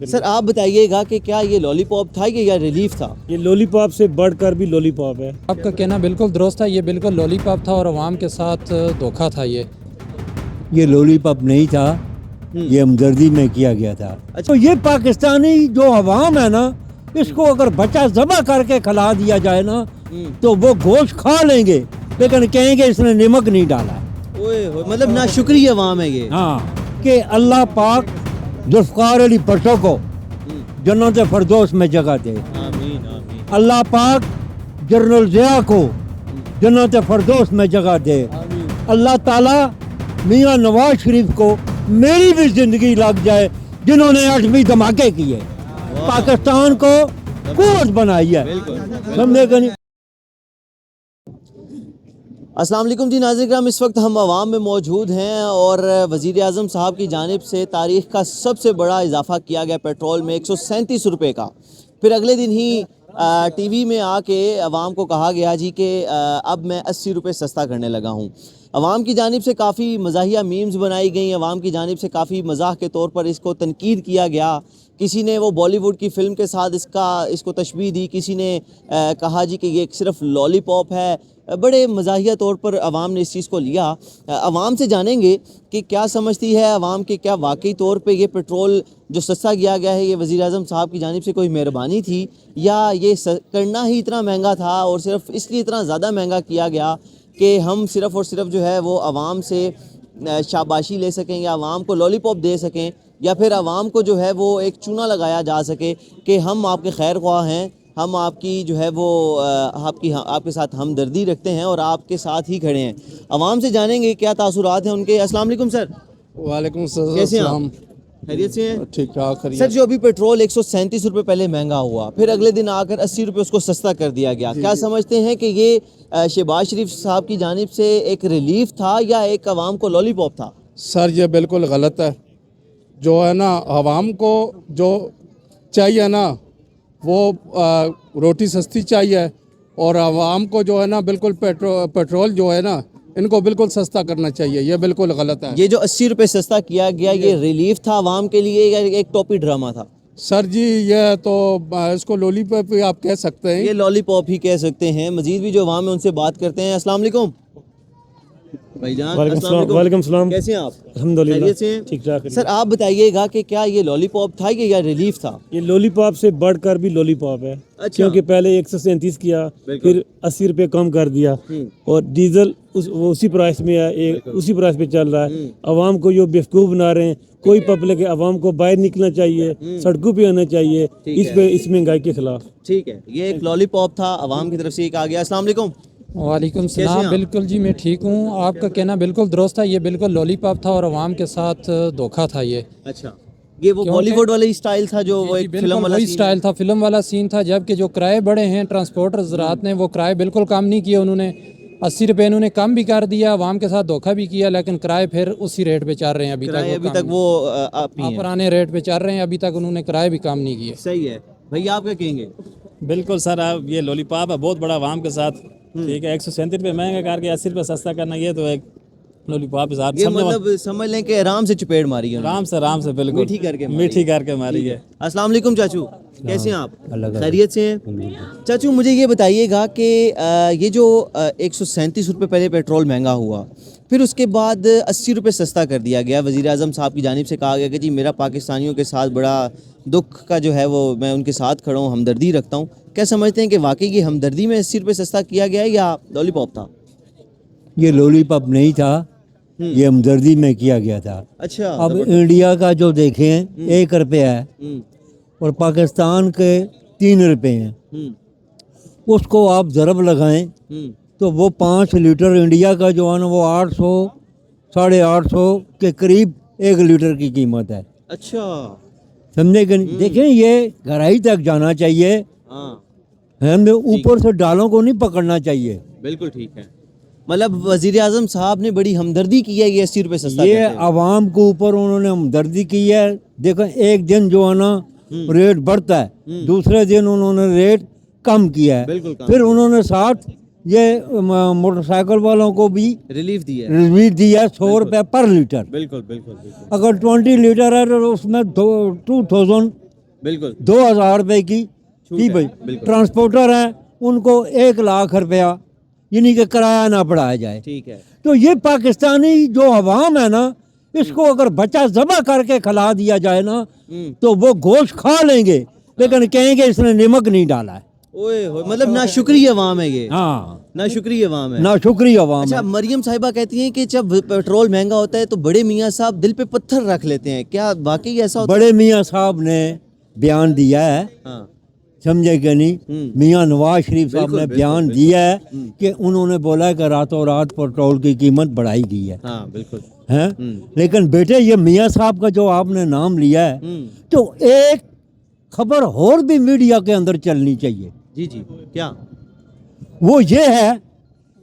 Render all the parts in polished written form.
سر آپ بتائیے گا کہ کیا یہ لالی پاپ تھا یا ریلیف تھا؟ یہ لالی پاپ سے بڑھ کر بھی لالی پاپ ہے. آپ کا کہنا بالکل درست ہے. یہ بالکل لالی پاپ تھا اور عوام کے ساتھ دھوکہ تھا. یہ لالی پاپ نہیں تھا, یہ ہمدردی میں کیا گیا تھا. تو یہ پاکستانی جو عوام ہے نا, اس کو اگر بچہ ذبح کر کے کھلا دیا جائے نا تو وہ گوشت کھا لیں گے, لیکن کہیں گے اس نے نمک نہیں ڈالا. مطلب ناشکری عوام ہے یہ. ہاں, کہ اللہ پاک ذوالفقار علی بھٹو کو جنت فردوس میں جگہ دے. آمین آمین. اللہ پاک جنرل ضیاء کو جنت فردوس میں جگہ دے. اللہ تعالیٰ میاں نواز شریف کو میری بھی زندگی لگ جائے جنہوں نے 8ویں دھماکے کیے, پاکستان کو قوت بنائی ہے. سمجھے کہ نہیں؟ السلام علیکم جی ناظرین کرام, اس وقت ہم عوام میں موجود ہیں اور وزیر اعظم صاحب کی جانب سے تاریخ کا سب سے بڑا اضافہ کیا گیا پیٹرول میں 137 روپے کا. پھر اگلے دن ہی ٹی وی میں آ کے عوام کو کہا گیا جی کہ اب میں 80 روپے سستا کرنے لگا ہوں. عوام کی جانب سے کافی مزاحیہ میمز بنائی گئیں, عوام کی جانب سے کافی مزاح کے طور پر اس کو تنقید کیا گیا. کسی نے وہ بالی ووڈ کی فلم کے ساتھ اس کو تشبیہ دی, کسی نے کہا جی کہ یہ صرف لالی پاپ ہے. بڑے مزاحیہ طور پر عوام نے اس چیز کو لیا. عوام سے جانیں گے کہ کیا سمجھتی ہے عوام, کہ کیا واقعی طور پہ یہ پیٹرول جو سستا کیا گیا ہے یہ وزیر اعظم صاحب کی جانب سے کوئی مہربانی تھی, یا یہ کرنا ہی اتنا مہنگا تھا اور صرف اس لیے اتنا زیادہ مہنگا کیا گیا کہ ہم صرف اور صرف جو ہے وہ عوام سے شاباشی لے سکیں یا عوام کو لالی پاپ دے سکیں, یا پھر عوام کو جو ہے وہ ایک چونا لگایا جا سکے کہ ہم آپ کے خیر خواہ ہیں, ہم آپ کی جو ہے وہ آپ کے ساتھ ہمدردی رکھتے ہیں اور آپ کے ساتھ ہی کھڑے ہیں. عوام سے جانیں گے کیا تاثرات ہیں ان کے. السلام علیکم سر. وعلیکم السلام. کیسے ہیں آپ؟ خیریت سے ہیں؟ ٹھیک ٹھاک. سر جو ابھی پیٹرول 137 روپے پہلے مہنگا ہوا, پھر اگلے دن آ کر 80 روپے اس کو سستا کر دیا گیا, کیا سمجھتے ہیں کہ یہ شہباز شریف صاحب کی جانب سے ایک ریلیف تھا یا ایک عوام کو لالی پاپ تھا؟ سر یہ بالکل غلط ہے. جو ہے نا عوام کو جو چاہیے نا وہ روٹی سستی چاہیے, اور عوام کو جو ہے نا بالکل پیٹرول جو ہے نا ان کو بالکل سستا کرنا چاہیے. یہ بالکل غلط ہے. یہ جو 80 روپے سستا کیا گیا یہ ریلیف تھا عوام کے لیے یا ایک ٹوپی ڈرامہ تھا؟ سر جی یہ تو اس کو لالی پاپ بھی آپ کہہ سکتے ہیں, یہ لالی پاپ ہی کہہ سکتے ہیں. مزید بھی جو عوام ہے ان سے بات کرتے ہیں. السلام علیکم بھائی جان. وعلیکم السلام. کیسے ہیں آپ؟ الحمدللہ خیریت سے ہیں؟ ٹھیک ٹھاک. سر آپ بتائیے گا کہ کیا یہ لالی پاپ تھا یا ریلیف تھا؟ یہ لالی پاپ سے بڑھ کر بھی لالی پاپ ہے. کیونکہ پہلے 137 کیا, پھر 80 روپے کم کر دیا, اور ڈیزل اسی پرائس میں ہے, اسی پرائس پہ چل رہا ہے. عوام کو یہ بیوقوف بنا رہے ہیں. کوئی پبلک ہے, عوام کو باہر نکلنا چاہیے, سڑکوں پہ آنا چاہیے اس مہنگائی کے خلاف. ٹھیک ہے, یہ ایک لالی پاپ تھا عوام کی طرف سے ایک آ گیا. السلام علیکم. وعلیکم السلام. بالکل جی میں ٹھیک ہوں. آپ کا کہنا بالکل درست ہے. یہ بالکل لالی پاپ تھا اور عوام کے ساتھ دھوکہ تھا. اچھا, یہ وہ بالی ووڈ والا اسٹائل تھا جو وہ ایک فلم والا اسٹائل تھا, فلم والا سین تھا. جبکہ جو کرائے بڑے ہیں ٹرانسپورٹر حضرات نے وہ کرائے بالکل کم نہیں کیے. انہوں نے 80 روپے انہوں نے کم بھی کر دیا, عوام کے ساتھ دھوکہ بھی کیا, لیکن کرائے پھر اسی ریٹ پہ چل رہے ہیں ابھی تک وہ پرانے ریٹ پہ چل رہے ہیں. ابھی تک انہوں نے کرائے بھی کم نہیں کیے. صحیح ہے بھائی, آپ کیا کہیں گے؟ بالکل سر, آپ یہ لالی پاپ ہے بہت بڑا عوام کے ساتھ. ٹھیک ہے, 137 روپے مہنگا کر کے 80 روپے سستا کرنا, یہ تو ایک لالی پاپ کے ساتھ یہ مطلب سمجھ لیں کہ آرام سے چپیڑ ماری ہے. آرام سے بالکل میٹھی کر کے ماری ہے. السلام علیکم چاچو, کیسے ہیں آپ؟ خیریت سے ہیں؟ چاچو مجھے یہ بتائیے گا کہ یہ جو 137 روپے پہلے پیٹرول مہنگا ہوا, پھر اس کے بعد 80 روپے سستا کر دیا گیا. وزیر اعظم صاحب کی جانب سے کہا گیا کہ جی میرا پاکستانیوں کے ساتھ بڑا دکھ کا جو ہے وہ میں ان کے ساتھ کھڑا ہوں, ہمدردی رکھتا ہوں. کیا سمجھتے ہیں کہ واقعی یہ ہمدردی میں 80 روپے سستا کیا گیا ہے یا لالی پاپ تھا؟ یہ لالی پاپ نہیں تھا, یہ ہمدردی میں کیا گیا تھا. اچھا, اب انڈیا کا جو دیکھیں 1 روپے ہے اور پاکستان کے 3 روپے ہیں, اس کو آپ ضرب لگائیں تو وہ 5 لیٹر انڈیا کا جو ہے نا وہ 800 850 کے قریب 1 لیٹر کی قیمت ہے. اچھا, سمجھے کہ نہیں؟ دیکھیں یہ گہرائی تک جانا چاہیے, ہمیں اوپر سے ڈالوں کو نہیں پکڑنا چاہیے. بالکل ٹھیک ہے. مطلب وزیر اعظم صاحب نے بڑی ہمدردی کی ہے, یہ 80 روپے سستا یہ عوام کے اوپر انہوں نے ہمدردی کی ہے. دیکھیں ایک دن جو ہے نا ریٹ بڑھتا ہے, دوسرے دن انہوں نے ریٹ کم کیا ہے, پھر انہوں نے ساتھ یہ موٹر سائیکل والوں کو بھی ریلیف دیا 100 روپے پر لیٹر. بالکل. اگر 20 لیٹر ہے تو اس میں 2000 बिल्कुल 2000 रुपए की जी भाई। बिल्कुल। ट्रांसपोर्टर हैं उनको 1 लाख रुपया यानी कि किराया ना बढ़ाया जाए। ठीक है। तो ये पाकिस्तानी जो अवाम है ना, इसको अगर बच्चा ज़बह करके खिला दिया जाए ना तो वो गोश्त खा लेंगे, लेकिन कहेंगे इसने नमक नहीं डाला है। ओए होए, मतलब ना शुक्रिया अवाम है ये, हाँ, ना शुक्रिया अवाम है। ना शुक्रिया अवाम अच्छा, है। मरियम साहिबा कहती हैं कि जब पेट्रोल महंगा होता है तो बड़े मियाँ साहब दिल पे पत्थर रख लेते हैं, क्या वाकई ऐसा होता बड़े मियाँ साहब ने बयान दिया है, है? हाँ समझे कि नहीं, मियाँ नवाज शरीफ साहब बिल्कुल, ने बिल्कुल, बयान दिया है कि उन्होंने बोला है कि रातों रात पेट्रोल की कीमत बढ़ाई गई है, हाँ बिल्कुल। हैं? लेकिन बेटे ये मियाँ साहब का जो आपने नाम लिया है, तो एक खबर और भी मीडिया के अंदर चलनी चाहिए। जी जी, क्या? वो ये है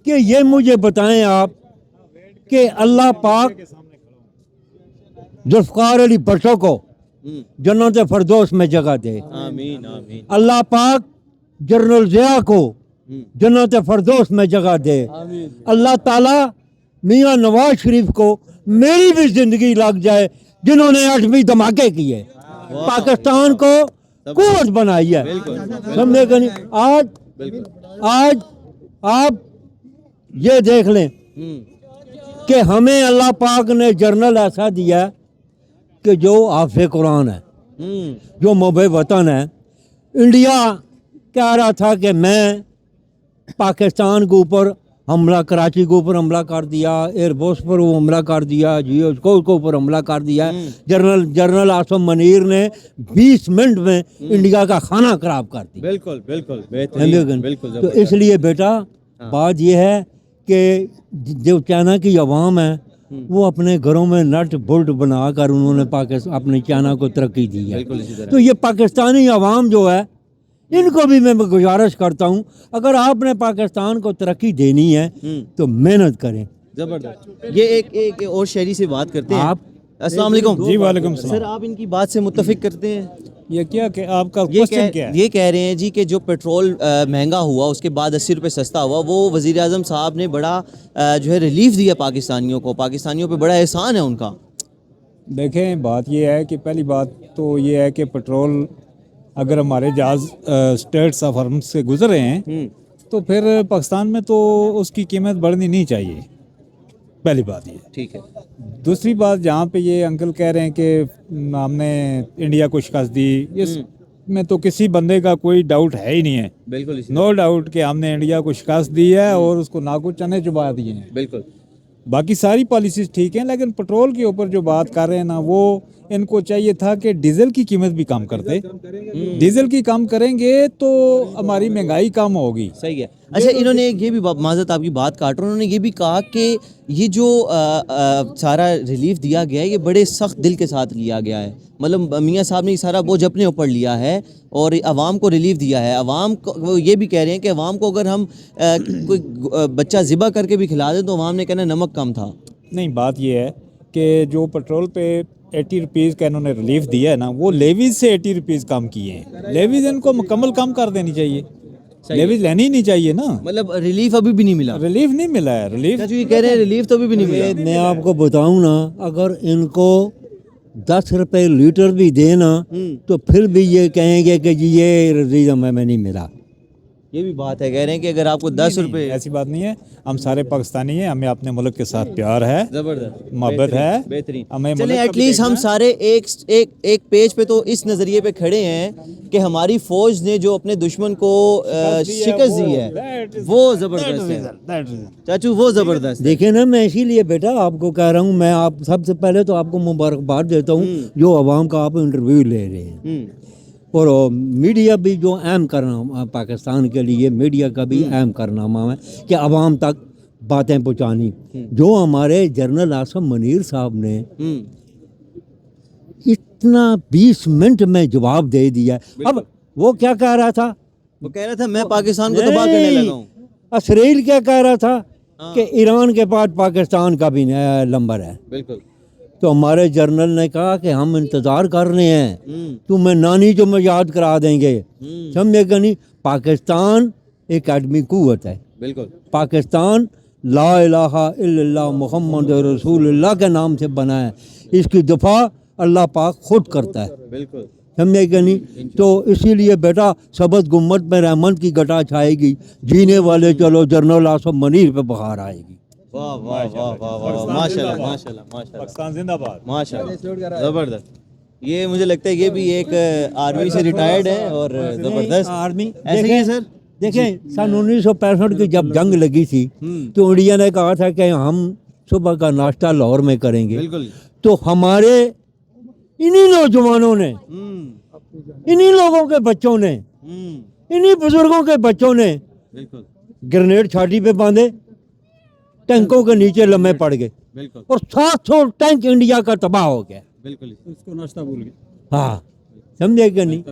कि ये मुझे बताएं आप कि अल्लाह पाक जुल्फ़िकार अली भुट्टो को जन्नत फरदौस में जगह दे। आमीन आमीन। अल्लाह पाक जनरल ज़िया को जन्नत फरदौस में जगह दे। अल्लाह ताला मियाँ नवाज शरीफ को मेरी भी जिंदगी लग जाए जिन्होंने 8वीं धमाके किए, पाकिस्तान को कुव्वत बनाई है, समझे कि नहीं। आज आप ये देख लें कि हमें अल्लाह पाक ने जर्नल ऐसा दिया कि जो हाफ़िज़ कुरान है, जो मुहब्बे वतन है। इंडिया कह रहा था कि मैं पाकिस्तान के ऊपर हमला, कराची के ऊपर हमला कर दिया, एयरबोस पर वो हमला कर दिया, जियो के ऊपर हमला कर दिया। जनरल आसम मनीर ने 20 मिनट में इंडिया का खाना खराब कर दिया। बिल्कुल बिल्कुल बिल्कुल। तो इसलिए बेटा बात यह है कि जो चाइना की अवाम है वो अपने घरों में नट बोल्ट बनाकर उन्होंने पाकिस्तान अपने चाइना को तरक्की दी है। तो ये पाकिस्तानी अवाम जो है इनको भी मैं गुजारिश करता हूँ, अगर आपने पाकिस्तान को तरक्की देनी है तो मेहनत करें। जबरदस्त। ये एक और शहरी से बात करते हैं। आप अस्सलाम वालेकुम। जी वालेकुम सलाम। सर, आप इनकी बात से मुत्तफिक करते हैं? ये क्या कि आपका क्वेश्चन क्या है? ये कह रहे हैं जी कि जो पेट्रोल महंगा हुआ उसके बाद 80 रुपये सस्ता हुआ, वो वज़ीर आज़म साहब ने बड़ा जो है रिलीफ दिया पाकिस्तानियों को, पाकिस्तानियों पे बड़ा एहसान है उनका। देखें, बात ये है कि पहली बात तो ये है कि पेट्रोल अगर हमारे जहाज़ स्टेट्स ऑफ हॉर्मस से गुजर रहे हैं तो फिर पाकिस्तान में तो उसकी कीमत बढ़नी नहीं चाहिए, पहली बात ये। ठीक है। दूसरी बात, जहाँ पे ये अंकल कह रहे हैं कि हमने इंडिया को शिकस्त दी, इसमें तो किसी बंदे का कोई डाउट है ही नहीं है। बिल्कुल नो डाउट कि हमने इंडिया को शिकस्त दी है और उसको नाकू चने चुबा दिए हैं। बिल्कुल। बाकी सारी पॉलिसीज ठीक हैं, लेकिन पेट्रोल के ऊपर जो बात कर रहे हैं ना, वो इनको चाहिए था कि डीजल की कीमत भी कम कर दे। डीजल की कम करेंगे तो हमारी महंगाई कम होगी। सही है। अच्छा, इन्होंने ये भी माजरत आपकी बात काट रहा हूँ, उन्होंने ये भी कहा कि ये जो सारा रिलीफ दिया गया है ये बड़े सख्त दिल के साथ लिया गया है, मतलब मियाँ साहब ने ये सारा बोझ अपने ऊपर लिया है और आवाम को रिलीफ दिया है। आवाम को वो ये भी कह रहे हैं कि आवाम को अगर हम कोई बच्चा ज़िबा करके भी खिला दें तो आवाम ने कहना नमक कम था। नहीं, बात ये है कि जो पेट्रोल पे 80 रुपीज़ का इन्होंने रिलीफ दिया है ना, वो लेवीज से 80 रुपीज़ कम किए हैं। लेवीज इनको मुकम्मल कम कर देनी चाहिए, लेवीज लेनी ही नहीं चाहिए ना। मतलब रिलीफ अभी भी नहीं मिला? रिलीफ नहीं मिला है। रिलीफ जो ये कह रहे हैं रिलीफ तो अभी भी नहीं मिला। मैं आपको बताऊं ना, अगर इनको 10 रुपए लीटर भी देना तो फिर भी ये कहेंगे कि जी ये रजीज हमें नहीं मिला। ये भी बात है, कह रहे हैं कि अगर आपको 10 रुपए। ऐसी बात नहीं है, हम सारे पाकिस्तानी हैं, हमें अपने मुल्क के साथ प्यार है, जबरदस्त, मोहब्बत है, बेहतरीन। हमें चलें, मुल्क का भी एटलीस्ट हम देखना है। सारे एक पेज पे तो इस नज़रिए पे खड़े हैं कि हमारी फौज ने जो अपने दुश्मन को शिकस्त दी है वो ज़बरदस्त है चाचू, वो ज़बरदस्त है। देखिए ना, मैं इसीलिए बेटा आपको कह रहा हूँ, मैं आप सबसे पहले तो आपको मुबारकबाद देता हूँ जो आवाम का आप इंटरव्यू ले रहे हैं। और मीडिया भी जो अहम करना पाकिस्तान के लिए, मीडिया का भी अहम कारनामा है कि आवाम तक बातें पहुँचानी। जो हमारे जनरल आसम मनीर साहब ने इतना 20 मिनट में जवाब दे दिया। अब वो क्या कह रहा था? वो कह रहा था मैं पाकिस्तान को तबाह करने लगा हूँ। इसराइल क्या कह रहा था कि ईरान के बाद पाकिस्तान का भी नंबर है। बिल्कुल। तो हमारे जर्नल ने कहा कि हम इंतज़ार कर रहे हैं, तुम्हें नानी जो में याद करा देंगे, समझे कि नहीं। पाकिस्तान एक आदमी कुव्वत है। बिल्कुल। पाकिस्तान ला इलाहा इल्लल्लाह मुहम्मद रसूलुल्लाह के नाम से बना है। इसकी दफ़ा अल्लाह पाक खुद करता है, बिल्कुल। समझे कि नहीं। तो इसीलिए बेटा सबद गुम्मत में रहमत की घटा छाएगी, जीने वाले चलो जनरल आसफ मनीर पे बहार आएगी। वाह वाह वाह वाह वाह, माशाल्लाह माशाल्लाह माशाल्लाह पाकिस्तान जिंदाबाद। माशाल्लाह, जबरदस्त। ये मुझे लगता है ये भी एक आर्मी से रिटायर्ड है और जबरदस्त आर्मी ऐसे ही है सर। देखें सन 1965 की जब जंग लगी थी तो इंडिया ने कहा था कि हम सुबह का नाश्ता लाहौर में करेंगे। बिल्कुल। तो हमारे इन्हीं नौजवानों ने, इन्हीं लोगों के बच्चों ने, इन्हीं बुजुर्गों के बच्चों ने बिल्कुल ग्रेनेड छाती पे बांधे, टैंकों के नीचे लम्बे पड़ गए बिल्कुल और 700 टैंक इंडिया का तबाह हो गया। बिल्कुल। उसको नाश्ता भूल गए। हाँ, समझे कि नहीं।